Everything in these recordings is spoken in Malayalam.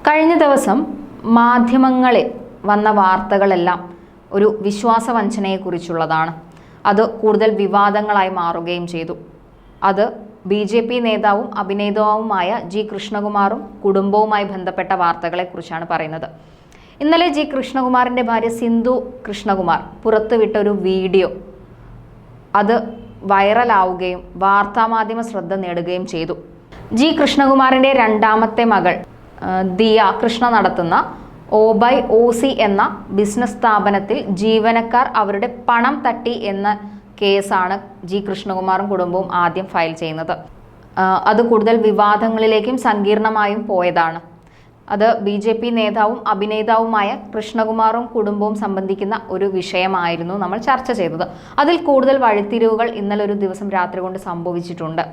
കഴിഞ്ഞ ദിവസം മാധ്യമങ്ങളിൽ വന്ന വാർത്തകളെല്ലാം ഒരു വിശ്വാസവഞ്ചനയെക്കുറിച്ചുള്ളതാണ്. അത് കൂടുതൽ വിവാദങ്ങളായി മാറുകയും ചെയ്തു. അത് BJP നേതാവും അഭിനേതാവുമായ G. കൃഷ്ണകുമാറും കുടുംബവുമായി ബന്ധപ്പെട്ട വാർത്തകളെക്കുറിച്ചാണ് പറയുന്നത്. ഇന്നലെ G. കൃഷ്ണകുമാറിൻ്റെ ഭാര്യ സിന്ധു കൃഷ്ണകുമാർ പുറത്തുവിട്ട ഒരു വീഡിയോ അത് വൈറലാവുകയും വാർത്താമാധ്യമ ശ്രദ്ധ നേടുകയും ചെയ്തു. G. കൃഷ്ണകുമാറിൻ്റെ രണ്ടാമത്തെ മകൾ ദിയ കൃഷ്ണ നടത്തുന്ന OC എന്ന ബിസിനസ് സ്ഥാപനത്തിൽ ജീവനക്കാർ അവരുടെ പണം തട്ടി എന്ന കേസാണ് G. കൃഷ്ണകുമാറും കുടുംബവും ആദ്യം ഫയൽ ചെയ്യുന്നത്. അത് കൂടുതൽ വിവാദങ്ങളിലേക്കും സങ്കീർണമായും പോയതാണ്. അത് BJP നേതാവും അഭിനേതാവുമായ കൃഷ്ണകുമാറും കുടുംബവും സംബന്ധിക്കുന്ന ഒരു വിഷയമായിരുന്നു നമ്മൾ ചർച്ച ചെയ്തത്. അതിൽ കൂടുതൽ വഴിത്തിരിവുകൾ ഇന്നലെ ഒരു ദിവസം രാത്രി കൊണ്ട് സംഭവിച്ചിട്ടുണ്ട്.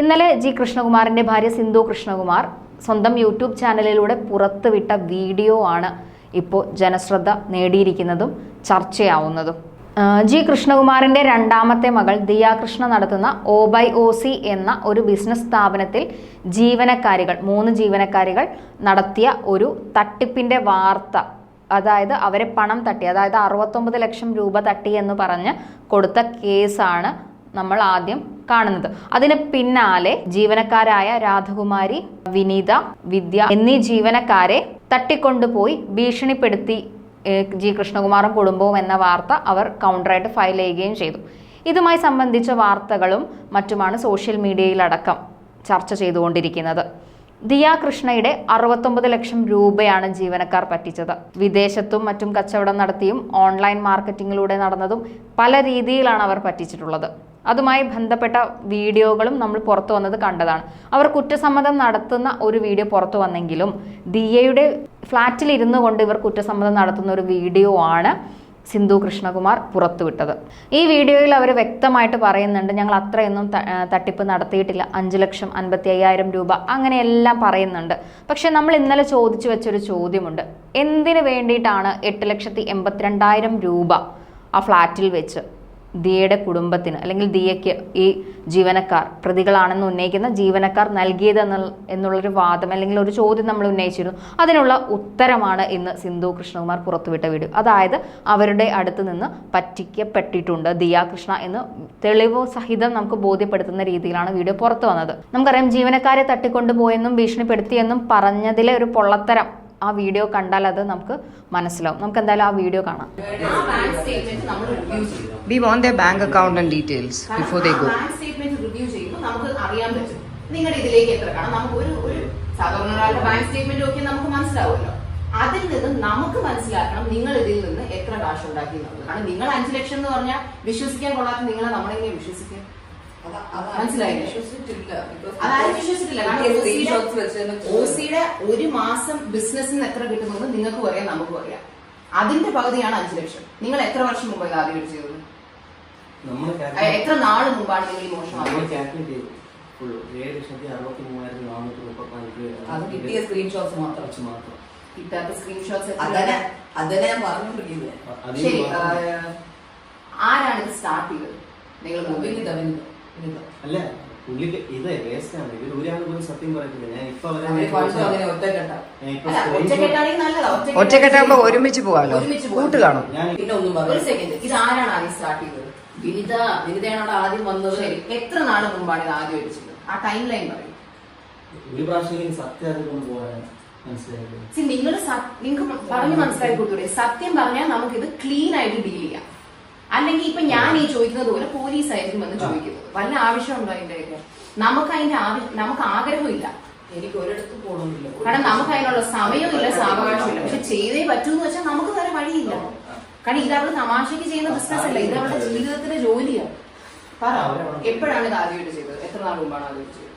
ഇന്നലെ G. കൃഷ്ണകുമാറിൻ്റെ ഭാര്യ സിന്ധു കൃഷ്ണകുമാർ സ്വന്തം യൂട്യൂബ് ചാനലിലൂടെ പുറത്തുവിട്ട വീഡിയോ ആണ് ഇപ്പോൾ ജനശ്രദ്ധ നേടിയിരിക്കുന്നതും ചർച്ചയാവുന്നതും. G. കൃഷ്ണകുമാറിൻ്റെ രണ്ടാമത്തെ മകൾ ദിയ കൃഷ്ണ നടത്തുന്ന OC എന്ന ഒരു ബിസിനസ് സ്ഥാപനത്തിൽ 3 ജീവനക്കാരികൾ നടത്തിയ ഒരു തട്ടിപ്പിൻ്റെ വാർത്ത, അതായത് അവരെ പണം തട്ടി, അതായത് 69 ലക്ഷം രൂപ തട്ടി എന്ന് പറഞ്ഞ് കൊടുത്ത കേസാണ് നമ്മൾ ആദ്യം കാണുന്നത്. അതിന് പിന്നാലെ ജീവനക്കാരായ രാധകുമാരി, വിനീത, വിദ്യ എന്നീ ജീവനക്കാരെ തട്ടിക്കൊണ്ടുപോയി ഭീഷണിപ്പെടുത്തി G. കൃഷ്ണകുമാറും കുടുംബവും എന്ന വാർത്ത അവർ കൗണ്ടറായിട്ട് ഫയൽ ചെയ്യുകയും ചെയ്തു. ഇതുമായി സംബന്ധിച്ച വാർത്തകളും മറ്റുമാണ് സോഷ്യൽ മീഡിയയിലടക്കം ചർച്ച ചെയ്തുകൊണ്ടിരിക്കുന്നത്. ദിയ കൃഷ്ണയുടെ 69 ലക്ഷം രൂപയാണ് ജീവനക്കാർ പറ്റിച്ചത്. വിദേശത്തും മറ്റും കച്ചവടം നടത്തിയും ഓൺലൈൻ മാർക്കറ്റിങ്ങിലൂടെ നടന്നതും പല രീതിയിലാണ് അവർ പറ്റിച്ചിട്ടുള്ളത്. അതുമായി ബന്ധപ്പെട്ട വീഡിയോകളും നമ്മൾ പുറത്തു വന്നത് കണ്ടതാണ്. അവർ കുറ്റസമ്മതം നടത്തുന്ന ഒരു വീഡിയോ പുറത്തു വന്നെങ്കിലും ദിയയുടെ ഫ്ലാറ്റിൽ ഇരുന്നു കൊണ്ട് ഇവർ കുറ്റസമ്മതം നടത്തുന്ന ഒരു വീഡിയോ ആണ് സിന്ധു കൃഷ്ണകുമാർ പുറത്തുവിട്ടത്. ഈ വീഡിയോയിൽ അവർ വ്യക്തമായിട്ട് പറയുന്നുണ്ട്, ഞങ്ങൾ അത്രയൊന്നും തട്ടിപ്പ് നടത്തിയിട്ടില്ല, 5,55,000 രൂപ അങ്ങനെയെല്ലാം പറയുന്നുണ്ട്. പക്ഷെ നമ്മൾ ഇന്നലെ ചോദിച്ചു വെച്ചൊരു ചോദ്യമുണ്ട്, എന്തിനു വേണ്ടിയിട്ടാണ് 8,82,000 രൂപ ആ ഫ്ലാറ്റിൽ വെച്ച് ദിയയുടെ കുടുംബത്തിന് അല്ലെങ്കിൽ ദിയയ്ക്ക് ഈ ജീവനക്കാർ, പ്രതികളാണെന്ന് ഉന്നയിക്കുന്ന ജീവനക്കാർ നൽകിയത് എന്നുള്ളൊരു വാദം അല്ലെങ്കിൽ ഒരു ചോദ്യം നമ്മൾ ഉന്നയിച്ചിരുന്നു. അതിനുള്ള ഉത്തരമാണ് ഇന്ന് സിന്ധു കൃഷ്ണകുമാർ പുറത്തുവിട്ട വീഡിയോ. അതായത് അവരുടെ അടുത്ത് നിന്ന് പറ്റിക്കപ്പെട്ടിട്ടുണ്ട് ദിയ കൃഷ്ണ എന്ന് തെളിവ് സഹിതം നമുക്ക് ബോധ്യപ്പെടുത്തുന്ന രീതിയിലാണ് വീഡിയോ പുറത്തു വന്നത്. നമുക്കറിയാം, ജീവനക്കാരെ തട്ടിക്കൊണ്ടുപോയെന്നും ഭീഷണിപ്പെടുത്തിയെന്നും പറഞ്ഞതിലെ ഒരു പൊള്ളത്തരം ആ വീഡിയോ കണ്ടാൽ അത് നമുക്ക് മനസ്സിലാവും. നമുക്ക് എന്തായാലും ആ വീഡിയോ കാണാം. We want their bank account and details before they go. Bank statement review ചെയ്യുമ്പോൾ നമുക്ക് അറിയാൻ പറ്റും നിങ്ങളുടെ ഇതിലേക്ക് എത്ര കാണാം. നമുക്ക് ഒരു സാധാരണ ഒരാളുടെ ബാങ്ക് സ്റ്റേറ്റ്മെന്റ് ഒക്കെ നമുക്ക് മനസ്സിലാവുമല്ലോ. അതിൽ നിന്ന് നമുക്ക് മനസ്സിലാക്കണം നിങ്ങൾ ഇതിൽ നിന്ന് എത്ര കാശ് ഉണ്ടാക്കി എന്നുള്ളത്. കാരണം നിങ്ങൾ 5 ലക്ഷം എന്ന് പറഞ്ഞാൽ വിശ്വസിക്കാൻ കൊള്ളാത്ത നിങ്ങളെ നമ്മളെങ്ങനെ വിശ്വസിക്കാം? മനസ്സിലായില്ലേ? അതായത് വിശ്വസിച്ചിട്ടില്ല. കാരണം OCയുടെ ഒരു മാസം ബിസിനസ്സിന് എത്ര കിട്ടുന്നത് നിങ്ങൾക്കും അറിയാം, നമുക്കും അറിയാം. അതിന്റെ പകുതിയാണ് 5 ലക്ഷം. നിങ്ങൾ എത്ര വർഷം മുമ്പ് ആദ്യം ചെയ്തത്? എത്ര നാള് മുമ്പാണ് നിങ്ങൾ ഈ മോഷണം? അത് കിട്ടിയ സ്ക്രീൻഷോട്ട്സ് മാത്രം. കിട്ടാത്ത സ്ക്രീൻഷോട്ട്സ് അതന്നെ ഞാൻ പറഞ്ഞോണ്ടിരിക്കുന്നത്. ശരി, ആരാണ് ഇത് സ്റ്റാർട്ട് ചെയ്തത്? നിങ്ങൾ അല്ല, പുള്ളിക്ക് ഇത് വേസ്റ്റാണ്. ഇവർ ഒരാൾ പോലും സത്യം പറയത്തില്ല. ഞാൻ ഇപ്പൊ ഒറ്റക്കെട്ടാകുമ്പോ ഒരുമിച്ച് പോവാലോ, കൂട്ട് കാണും. പിന്നെ ഒന്നും ഒരു സെക്കൻഡ്, ഇത് ആരാണ് ആദ്യം സ്റ്റാർട്ട് ചെയ്തത്? വിനിതയാണ് ആദ്യം വന്നത്. ശരി, എത്ര നാള് മുമ്പാണ് ഇത് ആദ്യം അടിച്ചത്? ആ ടൈം ലൈൻ പറയും. ഒരു പ്രാവശ്യം സത്യം അറിഞ്ഞുകൊണ്ട് പോകാൻ മനസ്സിലായത്. നിങ്ങൾക്ക് പറഞ്ഞു മനസ്സിലാക്കി കൊടുത്തൂടെ? സത്യം പറഞ്ഞാൽ നമുക്ക് ഇത് ക്ലീൻ ആയിട്ട് ഡീൽ ചെയ്യാം. അല്ലെങ്കിൽ ഇപ്പൊ ഞാൻ ഈ ചോദിക്കുന്നത് പോലെ പോലീസ് ആയിരിക്കും വന്ന് ചോദിക്കുന്നത്. വല്ല ആവശ്യമുണ്ടോ അതിന്റെയൊക്കെ? നമുക്ക് ആഗ്രഹമില്ല. എനിക്ക് ഒരിടത്ത് പോകണമെന്നില്ല. കാരണം നമുക്ക് അതിനുള്ള സമയമില്ല, സാവകാശമില്ല. പക്ഷെ ചെയ്തേ പറ്റൂന്ന് വെച്ചാൽ നമുക്ക് വേറെ വഴിയില്ല. കാരണം ഇത് അവള് തമാശക്ക് ചെയ്യുന്ന ബിസിനസ് അല്ല, ഇത് അവളുടെ ജീവിതത്തിലെ ജോലിയാണ്. പറ, എപ്പോഴാണ് ഇത് ആദ്യമായിട്ട് ചെയ്തത്? എത്ര നാൾ മുമ്പാണ് ആദ്യമായിട്ട് ചെയ്തത്?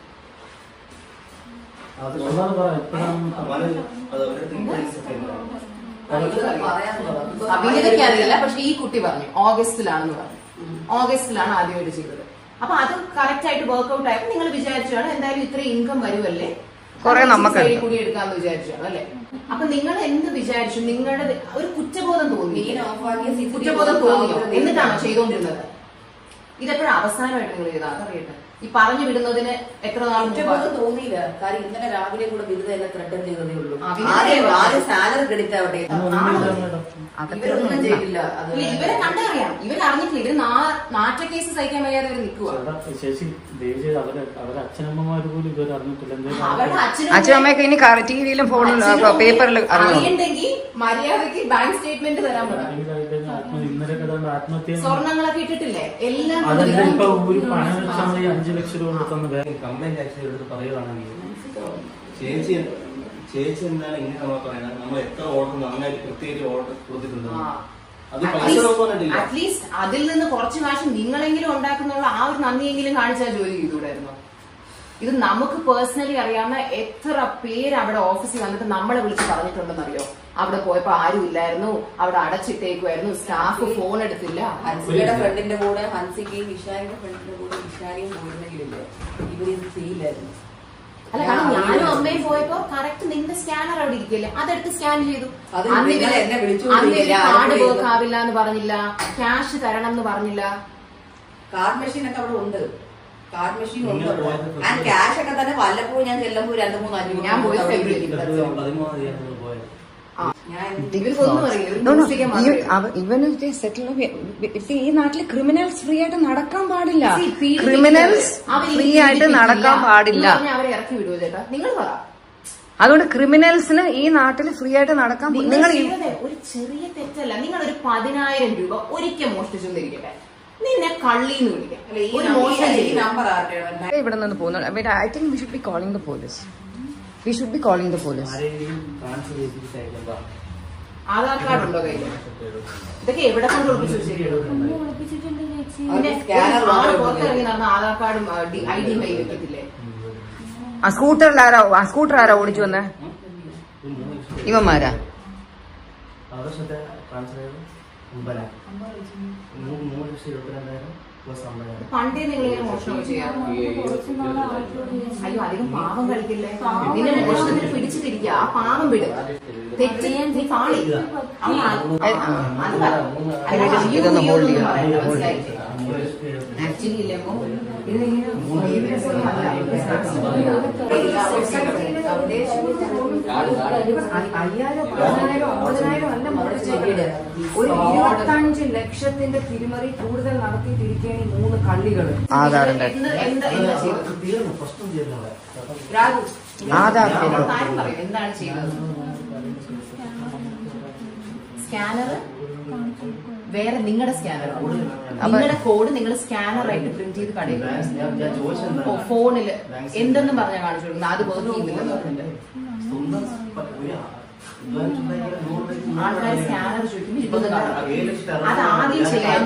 അഭിനേതയ്ക്ക് അറിയില്ല, പക്ഷെ ഈ കുട്ടി പറഞ്ഞു ഓഗസ്റ്റിലാണെന്ന് പറഞ്ഞു. ഓഗസ്റ്റിലാണ് ആദ്യമായിട്ട് ചെയ്തത്. അപ്പൊ അത് കറക്റ്റ് ആയിട്ട് വർക്ക്ഔട്ട് ആയപ്പോ നിങ്ങൾ വിചാരിച്ചാണ് എന്തായാലും ഇത്ര ഇൻകം വരുമല്ലേ, കൂടി എടുക്കാന്ന് വിചാരിച്ചാണ് അല്ലെ? അപ്പൊ നിങ്ങൾ എന്ത് വിചാരിച്ചു? നിങ്ങളുടെ ഒരു കുറ്റബോധം തോന്നി. കുറ്റബോധം തോന്നിയോ? എന്നിട്ടാണോ ചെയ്തോണ്ടിരുന്നത്? ഇതെപ്പോഴും അവസാനമായിട്ട് നിങ്ങൾ ചെയ്താൽ അതറിയട്ടെ. ഈ പറഞ്ഞു വിടുന്നതിന് എത്ര നാൾ ഒറ്റപ്പോഴും തോന്നിയില്ല. കാര്യം ഇന്നലെ രാവിലെ കൂടെ ബിരുദ എല്ലാം ത്രെട്ടൻ ചെയ്തതേ ഉള്ളൂ. ആ, ബിരുദ ആദ്യം സാലറി ക്രെഡിറ്റ് ആവട്ടെ. ഇവരൊന്നും ചെയ്തില്ല. അത് ഇവരെ കണ്ടറിയാം, ഇവരറിഞ്ഞിട്ടില്ല. ഇവര് നാറ്റ കേസ് സഹിക്കാൻ വയ്യാതെ ഇവർ നിൽക്കുക. ചേച്ചി ദേവി അവരെ അച്ഛനമ്മമാര് പോലും ഇതുവരെ അറിഞ്ഞിട്ടില്ല. അവരുടെ അച്ഛനും അമ്മയൊക്കെ ഇനി ടിവിയിലും ഫോണിലും പേപ്പറിൽ അറിയണ്ടെങ്കിൽ മര്യാദക്ക് ബാങ്ക് സ്റ്റേറ്റ്മെന്റ് തരാൻ പറ്റും. ഇന്നലെ ആത്മഹത്യ സ്വർണ്ണങ്ങളൊക്കെ ഇട്ടിട്ടില്ലേ എല്ലാം അതല്ല ഇപ്പൊ ഒരു പണം വെച്ചാൽ 5 ലക്ഷം രൂപ കൊടുത്തെന്ന് വേറെ കംപ്ലൈന്റ് ആക്ച്വലി എടുത്ത് പറയുകയാണെങ്കിൽ ചേച്ചി എന്താണ് ഇങ്ങനെ നമ്മൾ പറയുന്നത്? നമ്മൾ എത്ര ഓർഡർ നന്നായിട്ട് പ്രത്യേകിച്ച് ഓർഡർ കൊടുത്തിട്ടുണ്ട്. അത് പൈസ അറ്റ്ലീസ്റ്റ് അതിൽ നിന്ന് കുറച്ച് കാശ് നിങ്ങളെങ്കിലും ഉണ്ടാക്കുന്നുള്ള ആ ഒരു നന്ദിയെങ്കിലും കാണിച്ചാൽ ജോലി ചെയ്തുകൂടായിരുന്നു. ഇത് നമുക്ക് പേഴ്സണലി അറിയാവുന്ന എത്ര പേര് അവിടെ ഓഫീസിൽ വന്നിട്ട് നമ്മളെ വിളിച്ച് പറഞ്ഞിട്ടുണ്ടെന്നറിയോ? അവിടെ പോയപ്പോ ആരും ഇല്ലായിരുന്നു, അവിടെ അടച്ചിട്ടേക്കുമായിരുന്നു, സ്റ്റാഫ് ഫോൺ എടുത്തില്ല. ഹൻസികയുടെ ഫ്രണ്ടിന്റെ കൂടെ ഹൻസികയും വിശാലിന്റെ ഫ്രണ്ടിന്റെ കൂടെ വിശാലിയും പോയിരുന്നെങ്കിലില്ലേ ഇവരിത് ചെയ്യില്ലായിരുന്നു. അല്ല, കാരണം ഞാനും അമ്മയും പോയപ്പോ കറക്റ്റ് നിന്റെ സ്കാനർ അവിടെ ഇരിക്കില്ലേ, അതെടുത്ത് സ്കാൻ ചെയ്തു. കാർഡ് വർക്ക് ആവില്ല എന്ന് പറഞ്ഞില്ല, ക്യാഷ് തരണം എന്ന് പറഞ്ഞില്ല. കാർഡ് മെഷീൻ ഒക്കെ അവിടെ ഉണ്ട്. കാർഡ് മെഷീൻ ഉണ്ട്. ആൻഡ് ക്യാഷ് ഒക്കെ തന്നെ വല്ലപ്പോഴും ഞാൻ ചെല്ലുമ്പോൾ 2-3 5 ഞാൻ പോയി ഫെബ്രുവരി ഇവന് സെറ്റിൽ ഈ നാട്ടില് ക്രിമിനൽസ് ഫ്രീ ആയിട്ട് നടക്കാൻ പാടില്ല. ക്രിമിനൽസ് ഫ്രീ ആയിട്ട് നടക്കാൻ പാടില്ല. അവരെ ഇറക്കി വിടുവോ ചേട്ടാ? നിങ്ങൾ പറ. അതുകൊണ്ട് ക്രിമിനൽസിന് ഈ നാട്ടിൽ ഫ്രീ ആയിട്ട് നടക്കാൻ നിങ്ങൾ ഒരു ചെറിയ തെറ്റല്ല. നിങ്ങൾ ഒരു 10,000 രൂപ ഒരിക്കൽ മോഷ്ടിച്ചെന്നിരിക്കട്ടെ, നിന്നെ കള്ളിന്ന് വിളിക്കാം. ഇവിടെ നിന്ന് പോകുന്നു. I think we should be calling the police. We should be calling the police. Aadhaar card ഉണ്ടോ കയ്യിൽ? ഇതൊക്കെ എവിടെ കൊണ്ട് ഒളിപ്പിച്ചിറങ്ങി നടന്ന ആധാർ കാർഡും ID കയ്യിൽ വെക്കത്തില്ലേ? ആ സ്കൂട്ടർ ആരാ ഓടിച്ചു വന്നേ? ഇവന്മാരാ? പണ്ടേ നിങ്ങൾ ഇങ്ങനെ മോഷണം ചെയ്യാം. അയ്യോ, അധികം പാവം കളിക്കില്ലേ? നിന്നെ മോഷണത്തിന് പിടിച്ചിട്ടിരിക്കുക. ആ പാവം വിടും. തെറ്റ് നീ പാളി. ഇതൊന്ന് ഹോൾഡ് ചെയ്യാം. ആക്ച്വലി ഇല്ലപ്പോ ഒരു 25 ലക്ഷത്തിന്റെ തിരിമറി കൂടുതൽ നടത്തിയിട്ടിരിക്കുകയാണ് ഈ 3 കള്ളികൾ. ആധാറിന്റെ എന്താണ് ചെയ്തത്? സ്കാനർ വേറെ നിങ്ങളുടെ സ്കാനർ, നിങ്ങളുടെ കോഡ് നിങ്ങൾ സ്കാനറായിട്ട് പ്രിന്റ് ചെയ്ത് കടയിൽ ഫോണില് എന്തെന്ന് പറഞ്ഞാൽ കാണിച്ചു കൊടുക്കുന്നത്. അത് വർക്ക് ചെയ്യുന്നില്ലെന്ന് പറഞ്ഞിട്ട് ആൾക്കാർ സ്കാനർ ചോദിക്കുമ്പോൾ അത് ആദ്യം ചെയ്യാൻ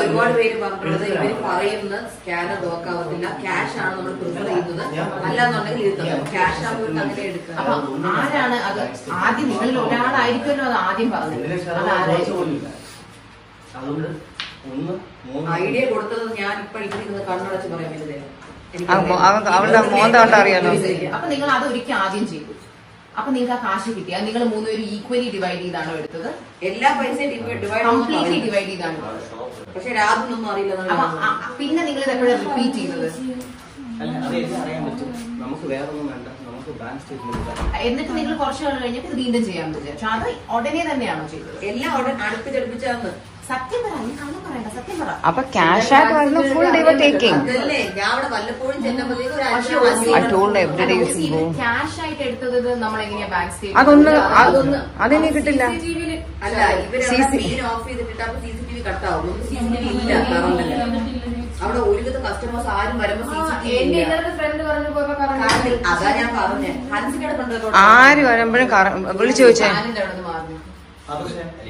ഒരുപാട് പേര് പറഞ്ഞത് ഇവര് പറയുന്ന സ്കാനർ നോക്കാവത്തില്ല, ക്യാഷ് ആണ് നമ്മൾ പ്രിഫർ ചെയ്യുന്നത്, അല്ലാന്നുണ്ടെങ്കിൽ ഇരുത്തണം. ക്യാഷ് ആകുമ്പോൾ അങ്ങനെ എടുക്കുക. അപ്പൊ ആരാണ് അത് ആദ്യം? നിങ്ങളിൽ ഒരാളായിരിക്കുമല്ലോ അത് ആദ്യം പറഞ്ഞത്. ഐഡിയ കൊടുത്തത് ഞാൻ ഇപ്പൊ ഇരിക്കുന്നത് കണ്ണടച്ച് പറയാൻ വേണ്ടി. അവളുടെ മോന്ത കണ്ട അറിയാലോ. അപ്പൊ നിങ്ങൾ അത് ഒരിക്കൽ ആദ്യം ചെയ്തു. അപ്പൊ നിങ്ങൾക്ക് ആ കാശ് കിട്ടിയ നിങ്ങൾ 3 പേരും ഈക്വലി ഡിവൈഡ് ചെയ്താണോ എടുത്തത്? എല്ലാ പൈസയും കംപ്ലീറ്റ്ലി ഡിവൈഡ് ചെയ്താണ്. പക്ഷെ രാത്രിയൊന്നും അറിയില്ല. പിന്നെ നിങ്ങൾ ഇത് എപ്പോഴും റിപ്പീറ്റ് ചെയ്തത്? അറിയാൻ പറ്റും. നമുക്ക് വേറൊന്നും വേണ്ട, നമുക്ക് ബാങ്ക് സ്റ്റേറ്റ്മെന്റ്. എന്നിട്ട് നിങ്ങൾ കുറച്ചു നാൾ കഴിഞ്ഞപ്പോൾ ഇത് വീണ്ടും ചെയ്യാൻ വിചാരിച്ചു. അത് ഉടനെ തന്നെയാണോ ചെയ്തത്? എല്ലാം അടുപ്പിച്ചടുപ്പിച്ചാന്ന്. സത്യം പറ, നീ കള്ളം പറയണ്ട, സത്യം പറ. അപ്പൊ ക്യാഷ് ആയിട്ട് വരുന്ന ഫുൾ ഡേ ടേക്കിംഗ്. അതല്ലേ ഞാൻ അവിടെ വല്ലപ്പോഴും ചെല്ലുമ്പോഴേക്കും ക്യാഷ് ആയിട്ട് എടുത്തത് നമ്മൾ എങ്ങനെയാ ബാങ്ക് അതെന്നെ കിട്ടില്ല. അല്ല, ഇവര് മെയിൻ ഓഫ് ചെയ്തിട്ട് അപ്പൊ CCTV കട്ടാവും. CCTV ഇല്ല അവിടെ. ഒരുവിധ കസ്റ്റമേഴ്സ് ആരും വരുമ്പോ ഫ്രണ്ട് പറഞ്ഞു പോയപ്പോ അതാ ഞാൻ പറഞ്ഞേ. ഹൻസികയുടെ കൊണ്ടുപോയി ആര് വരുമ്പോഴും വിളിച്ചു ചോദിച്ചേ.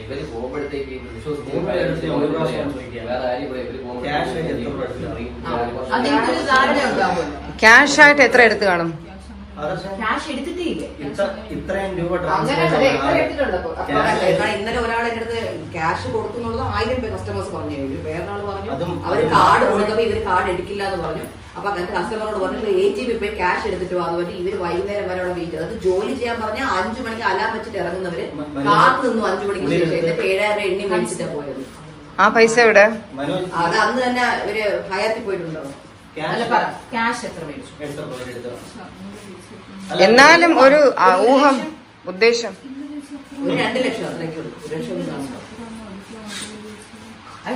ഇവര് പോകുമ്പോഴത്തേക്ക് ക്യാഷ് ആയിട്ട് എത്ര എടുത്ത് കാണും? ക്യാഷ് എടുത്തിട്ടേ ഇല്ല. ഇത്രയും രൂപ ഇന്നലെ ഒരാളെ അടുത്ത് ക്യാഷ് കൊടുക്കുന്നുള്ളത് 1000 പേര് കസ്റ്റമേഴ്സ് പറഞ്ഞു. വേറൊരാൾ പറഞ്ഞു അവര് കാർഡ് കൊടുത്തപ്പോ ഇവര് കാർഡ് എടുക്കില്ല എന്ന് പറഞ്ഞു. അപ്പൊ അങ്ങനത്തെ കസ്റ്റമറോട് പറഞ്ഞു ATM പോയി ക്യാഷ് എടുത്തിട്ട് വന്നു പറഞ്ഞ് ഇവര് വൈകുന്നേരം വരെ അവിടെ വെയിറ്റ് ചെയ്തു. അത് ജോലി ചെയ്യാൻ പറഞ്ഞാൽ 5 മണിക്ക് അലാം വെച്ചിട്ട് ഇറങ്ങുന്നവര് കാത്തു നിന്നു 5 മണിക്ക് ശേഷം. എന്നിട്ട് 7,000 എണ്ണി മേടിച്ചിട്ടാ പോയത്. ആ പൈസ എവിടെ? അത് അന്ന് തന്നെ ഒരു ഹയാത്തിൽ പോയിട്ടുണ്ടോ? ക്യാഷ് എത്ര മേടിച്ചു? എത്ര രൂപ എടുത്തതാണ്? എന്നാലും ഒരു ഊഹം ഉദ്ദേശം ഒരു 2 ലക്ഷം അത്രയ്ക്ക് 1 ലക്ഷം ഒന്നും കാണും. അത്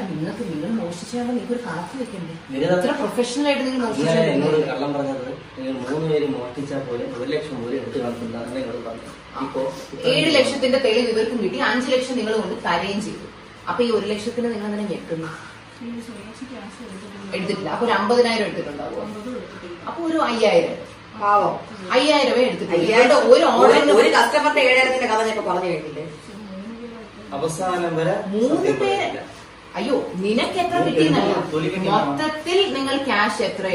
നിങ്ങൾ മോഷിച്ചാൽ നിങ്ങൾക്ക് ഒരു കണക്ക് വെക്കണ്ടേ? നിങ്ങൾ എത്ര പ്രൊഫഷണൽ ആയിട്ട് നിങ്ങൾ എന്നോട് കള്ളം പറഞ്ഞത് നിങ്ങൾ 3 പേര് മോഷ്ടിച്ചാൽ പോലെ 1 ലക്ഷം പോലും എടുത്ത് കാണിക്കുന്നതാണ് നിങ്ങൾ പറഞ്ഞത്. ഇപ്പോ 7 ലക്ഷത്തിന്റെ തെളിവ് ഇവർക്കും കിട്ടി, 5 ലക്ഷം നിങ്ങൾ കൊണ്ട് തരുകയും ചെയ്തു. അപ്പൊ ഈ 1 ലക്ഷത്തിന് നിങ്ങൾ അങ്ങനെ ഞെക്കുന്നു എടുത്തിട്ടില്ല. അപ്പൊ ഒരു 50,000 എടുത്തിട്ടുണ്ടാവുമോ? അപ്പൊ ഒരു 5,000 പാവം 5,000 എടുത്തിട്ടില്ല. ഒരു 5,000 ഓർഡറിന് ഒരു കസ്റ്റമറിന്റെ 7,000ത്തിന്റെ കഥ ഞാൻ പറഞ്ഞു കേട്ടില്ലേ? അവസാനം വരെ 3 പേര്. അയ്യോ, നിനക്ക് എത്ര കിട്ടിയെന്നല്ല, മൊത്തത്തിൽ നിങ്ങൾ ക്യാഷ് എത്ര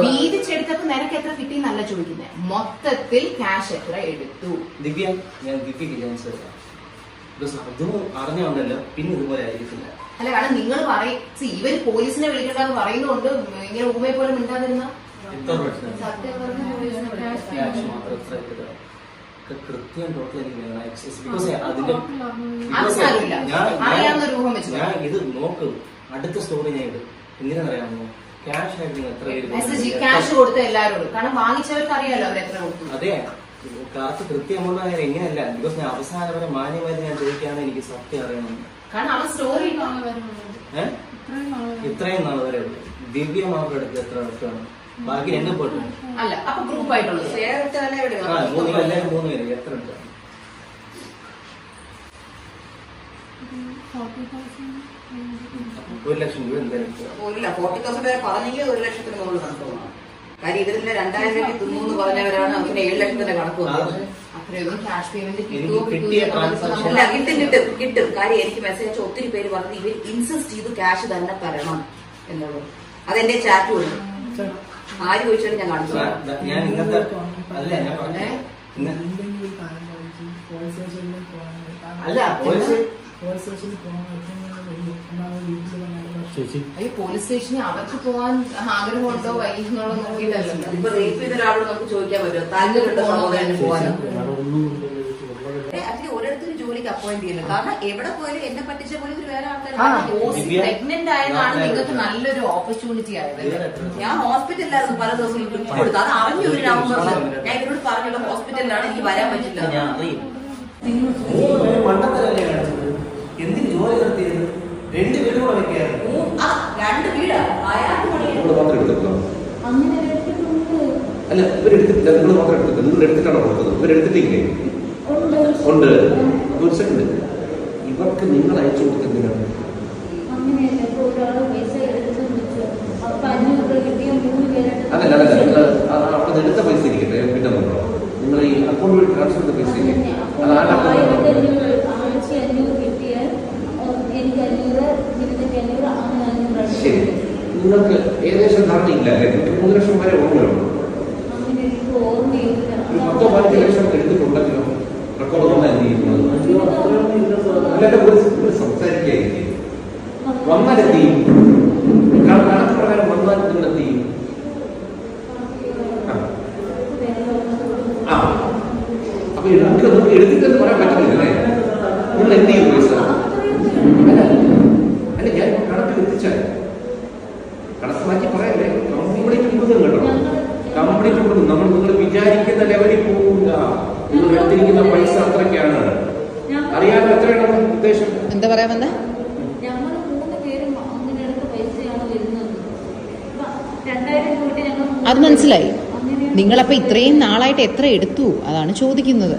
വീതിച്ചെടുത്തപ്പോ നിനക്ക് എത്ര കിട്ടിയെന്നല്ല ചോദിക്കുന്നത്, മൊത്തത്തിൽ ക്യാഷ് എത്ര എടുത്തു? ദിവ്യ, ഞാൻ ദിവ്യക്ക് ചാൻസ് അതും അറിഞ്ഞുണ്ടല്ലോ, പിന്നെ ഇതുപോലെ ആയിരിക്കില്ല. അല്ല, കാരണം നിങ്ങൾ പറയും ഇവര് പോലീസിനെ വിളിക്കണ്ടെന്ന് പറയുന്നതുകൊണ്ട് ഇങ്ങനെ ഊമയെ പോലെ മിണ്ടാതിരുന്ന എത്ര ക്യാഷ് മാത്രം എത്ര എടുത്തത് കൃത്യം ടോട്ടൽ എനിക്ക് ഞാൻ ഇത് നോക്ക്. അടുത്ത സ്റ്റോറി ഞാൻ ഇടും. എന്തിനാണെന്നറിയാമോ? ക്യാഷ് ആയിട്ട് നിങ്ങൾ എത്ര ക്യാഷ് കൊടുത്ത എല്ലാവരോടും, കാരണം വാങ്ങിച്ചവർക്ക് അറിയാലോ അവർ എത്ര കൊടുത്തു. അതെ, കറക്റ്റ് കൃത്യമുള്ള കാര്യം എങ്ങനെയല്ല. ബിക്കോസ് ഞാൻ അവസാനം വരെ മാന്യമായിട്ട് ഞാൻ ചോദിക്കാണ്, എനിക്ക് സത്യം അറിയണം. കാരണം അവൻ സ്റ്റോറി ഇത്രയും നാൾ വരെ ദിവ്യ മാത്രം എടുത്ത് എത്ര വർഷമാണ്? ബാക്കി 2 പോട്ടു. അല്ല, അപ്പൊ ഗ്രൂപ്പ് ആയിട്ടുള്ളത് ഷെയർ ഇട്ട് തന്നെ എവിടെ എല്ലാവരും 3 പേര് എത്ര എടുത്തു? 1 ലക്ഷം രൂപ എന്തായാലും എടുത്തു. ഇല്ല, 40,000 പേരെ പറഞ്ഞെങ്കിൽ 1 ലക്ഷത്തിന് മുകളിൽ കണക്ക് പോകണം. കാര്യം ഇതിന്റെ 2,000 രൂപ തിന്നു പറഞ്ഞവരാണ് അങ്ങനെ 7 ലക്ഷത്തിന്റെ കണക്ക് പോകുന്നത്. അത്രയൊന്നും ക്യാഷ് പേയ്മെന്റ് എനിക്ക് കിട്ടിയ ട്രാൻസാക്ഷൻ അല്ല, കിട്ടും. കാര്യം എനിക്ക് മെസ്സേജ് അയച്ച ഒത്തിരി പേര് പറഞ്ഞത് ഇവർ ഇൻസിസ്റ്റ് ചെയ്ത് ക്യാഷ് തന്നെ തരണം എന്നുള്ളത്. അതെന്റെ ചാറ്റ് കൊടുക്കും. ആര് ചോദിച്ചാലും ഞാൻ കാണിച്ചു. ഞാൻ ഇന്നത്തെ അല്ല ഞാൻ പറഞ്ഞേ അല്ല ചേച്ചി ഈ പോലീസ് സ്റ്റേഷനിൽ അവർക്ക് പോകാൻ ആഗ്രഹമുണ്ടോ വൈകുന്നുള്ളോ നോക്കിയിട്ടല്ലോ. ഇപ്പൊ റേപ്പ് ചെയ്ത ഒരാളോട് നമുക്ക് ചോദിക്കാൻ പറ്റുമോ താല്പര്യമുണ്ടോ സഹോദരന് പോകാനോ? ആക്ച്വലി ഓരോരുത്തരും ജോലിക്ക് അപ്പോയിന്റ് ചെയ്യുന്നത്. കാരണം എവിടെ പോയാലും എന്നെ പറ്റിച്ച പോലെ ഒരു വേറെ ആൾക്കാർ പ്രഗ്നന്റ് ആയതാണ് നിങ്ങൾക്ക് നല്ലൊരു ഓപ്പർച്യൂണിറ്റി ആയത്. ഞാൻ ഹോസ്പിറ്റലിലായിരുന്നു പല ദിവസം കൊടുത്തു. അത് അറിഞ്ഞു ഒരു നവംബറിൽ ഞാൻ ഇവരോട് പറഞ്ഞല്ലോ ഹോസ്പിറ്റലിലാണ്, എനിക്ക് വരാൻ പറ്റില്ല. ഞാൻ അറിയും. എന്തിന് ജോലി നടത്തിയത്? 2 വീട് കൂടെ വെക്കായിരുന്നു. 2 വീടാ അയാൾക്ക് അല്ല, ഇവരെടുത്തിട്ടില്ല. നിങ്ങൾ മാത്രം എടുത്തില്ല. നിങ്ങൾ എടുത്തിട്ടാണോ കൊടുത്തത്? ഇവരെടുത്തിട്ടില്ലേ? ഉണ്ട്. ഒരു സെക്കൻഡ്, ഇവർക്ക് നിങ്ങൾ അയച്ചു കൊടുത്തെന്തിനാണ്? അതല്ല അവിടെ എടുത്ത പൈസ ഇരിക്കട്ടെ, പിന്നെ നോക്കണം. നിങ്ങൾ ഈ അക്കൗണ്ട് വഴി ട്രാൻസ്ഫർ ചെയ്ത പൈസ ഇല്ലേ? അത് ആരുടെ ശരി. നിങ്ങൾക്ക് ഏകദേശം ധാരണയില്ല അല്ലേ? 3 ലക്ഷം വരെ ഓർമ്മയുള്ളൂ. 10-15 ലക്ഷം എടുത്തിട്ടുണ്ടെങ്കിലോ റെക്കോർഡ് ഒന്നും എന്ത് ചെയ്യുന്നത്? അല്ലാതെ സംസാരിക്കുകയായിരിക്കും. വന്നാൽ എന്ത് ചെയ്യും? കണക്ക് പ്രകാരം വന്നാൽ നിങ്ങൾ എന്ത് ചെയ്യും? അപ്പൊ നമുക്ക് എടുത്തിട്ടെന്ന് പറയാൻ പറ്റുന്നില്ലേ? നിങ്ങൾ എന്ത് ചെയ്യും പൈസ? അല്ല, ഞാൻ കണക്ക് എത്തിച്ചാൽ കണക്ക് മാറ്റി പറയല്ലേ? കംപ്ലീറ്റ് കൊടുക്കും കേട്ടോ. കംപ്ലീറ്റ് കൊടുക്കും. നിങ്ങൾ വിചാരിക്കുന്ന ലെവലിൽ പോകില്ല. നിങ്ങൾ എടുത്തിരിക്കുന്ന പൈസ അത്രയ്ക്കാണ്. അറിയാൻ എത്രയാണ് ഉദ്ദേശം? എന്താ പറയാൻ വന്നേ? അത് മനസ്സിലായി. നിങ്ങളപ്പോ ഇത്രയും നാളായിട്ട് എത്ര എടുത്തു അതാണ് ചോദിക്കുന്നത്.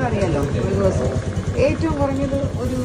അറിയാലോ, ഒരു ദിവസം ഏറ്റവും കുറഞ്ഞത് ഒരു